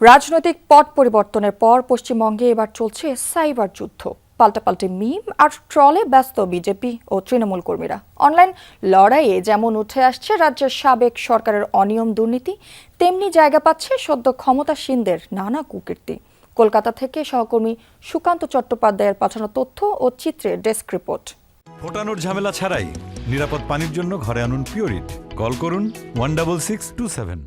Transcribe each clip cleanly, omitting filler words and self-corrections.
রাজনৈতিক পট পরিবর্তনের পর পশ্চিমবঙ্গে এবার চলছে সাইবার যুদ্ধ। পাল্টাপাল্টি মিম আর ট্রলে ব্যস্ত বিজেপি ও তৃণমূল কর্মীরা। অনলাইন লড়াইয়ে যেমন উঠে আসছে রাজ্যের সাবেক সরকারের অনিয়ম দুর্নীতি, তেমনি জায়গা পাচ্ছে সদ্য ক্ষমতাসীনদের নানা কুকীর্তি। কলকাতা থেকে সহকর্মী সুকান্ত চট্টোপাধ্যায়ের পাঠানো তথ্য ও চিত্রের ডেস্ক রিপোর্ট। ফোটানোর ঝামেলা ছাড়াই নিরাপদ পানির জন্য ঘরে আনুন পিওরিট। কল করুন 16627।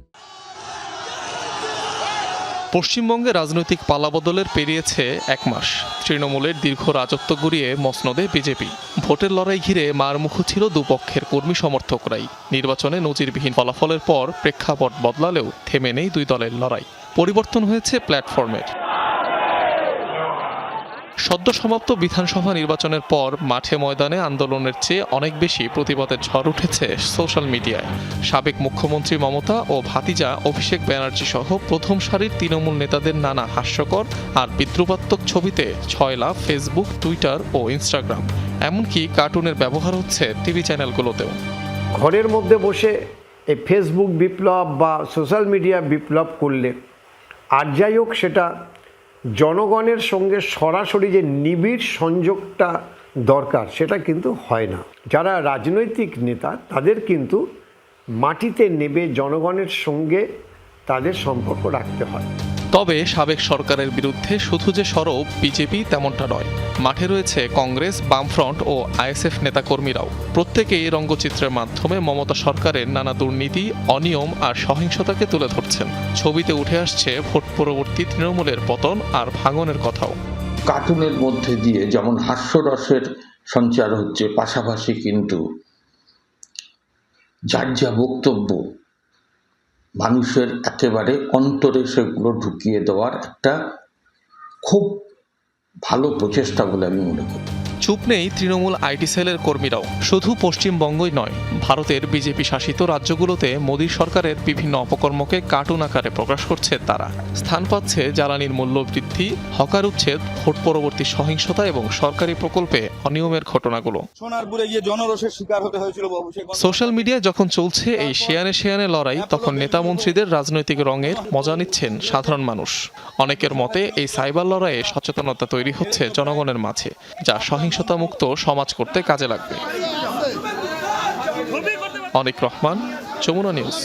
পশ্চিমবঙ্গে রাজনৈতিক পালাবদলের পেরিয়েছে এক মাস। তৃণমূলের দীর্ঘ রাজত্ব গড়িয়ে মসনদে বিজেপি। ভোটের লড়াই ঘিরে মারমুখো ছিল দুপক্ষের কর্মী সমর্থকরাই। নির্বাচনে নজিরবিহীন ফলাফলের পর প্রেক্ষাপট বদলালেও থেমে নেই দুই দলের লড়াই। পরিবর্তন হয়েছে প্ল্যাটফর্মের। সদ্য সমাপ্ত বিধানসভা নির্বাচনের পর মাঠে ময়দানে আন্দোলনের চেয়ে অনেক বেশি প্রতিবাদের ঝড় উঠেছে সোশ্যাল মিডিয়ায়। সাবেক মুখ্যমন্ত্রী মমতা ও ভাতিজা অভিষেক ব্যানার্জি সহ প্রথম সারির তৃণমূল নেতাদের নানা হাস্যকর আর বিদ্রুপাত্মক ছবিতে ছয়লা ফেসবুক, টুইটার ও ইনস্টাগ্রাম। এমনকি কার্টুনের ব্যবহার হচ্ছে টিভি চ্যানেলগুলোতেও। ঘরের মধ্যে বসে এই ফেসবুক বিপ্লব বা সোশ্যাল মিডিয়া বিপ্লব করলে আর যাই হোক, সেটা জনগণের সঙ্গে সরাসরি যে নিবিড় সংযোগটা দরকার সেটা কিন্তু হয় না। যারা রাজনৈতিক নেতা তাদের কিন্তু মাটিতে নেমে জনগণের সঙ্গে তাদের সম্পর্ক রাখতে হয়। তবে সাবেক সরকারের বিরুদ্ধে শুধু যে সরব বিজেপি তেমনটা নয়। মাঠে রয়েছে কংগ্রেস, বামফ্রন্ট ও আইএসএফ নেতাকর্মীরাও। প্রত্যেকেই রঙ্গচিত্রের মাধ্যমে মমতা সরকারের নানা দুর্নীতি, অনিয়ম আর সহিংসতাকে তুলে ধরছেন। ছবিতে উঠে আসছে ভোট পরবর্তী তৃণমূলের পতন আর ভাঙনের কথাও। কার্টুনের মধ্যে দিয়ে যেমন হাস্যরসের সঞ্চার হচ্ছে, পাশাপাশি কিন্তু যার যা বক্তব্য মানুষের একেবারে অন্তরে সেগুলো ঢুকিয়ে দেওয়ার একটা খুব ভালো প্রচেষ্টা বলে আমি মনে করি। চুপ নেই তৃণমূল আইটি সেলের কর্মীরাও। শুধু পশ্চিমবঙ্গই নয়, ভারতের বিজেপি শাসিত রাজ্যগুলোতে মোদী সরকারের বিভিন্ন অপকর্মকে কার্টুন আকারে প্রকাশ করছে তারা। স্থান পাচ্ছে জ্বালানির মূল্য বৃদ্ধি, হকার উচ্ছেদ, ভোট পরবর্তী সহিংসতা এবং সরকারি প্রকল্পে অনিয়মের ঘটনাগুলো। সোনারপুরে গিয়ে জনরোষের শিকার হতে হয়েছিল। সোশ্যাল মিডিয়ায় যখন চলছে এই শেয়ানে লড়াই, তখন নেতা মন্ত্রীদের রাজনৈতিক রঙের মজা নিচ্ছেন সাধারণ মানুষ। অনেকের মতে এই সাইবার লড়াইয়ে সচেতনতা তৈরি হচ্ছে জনগণের মাঝে, যা সহিংসতা মুক্ত সমাজ করতে কাজে লাগবে। অনিক রহমান, যমুনা নিউজ।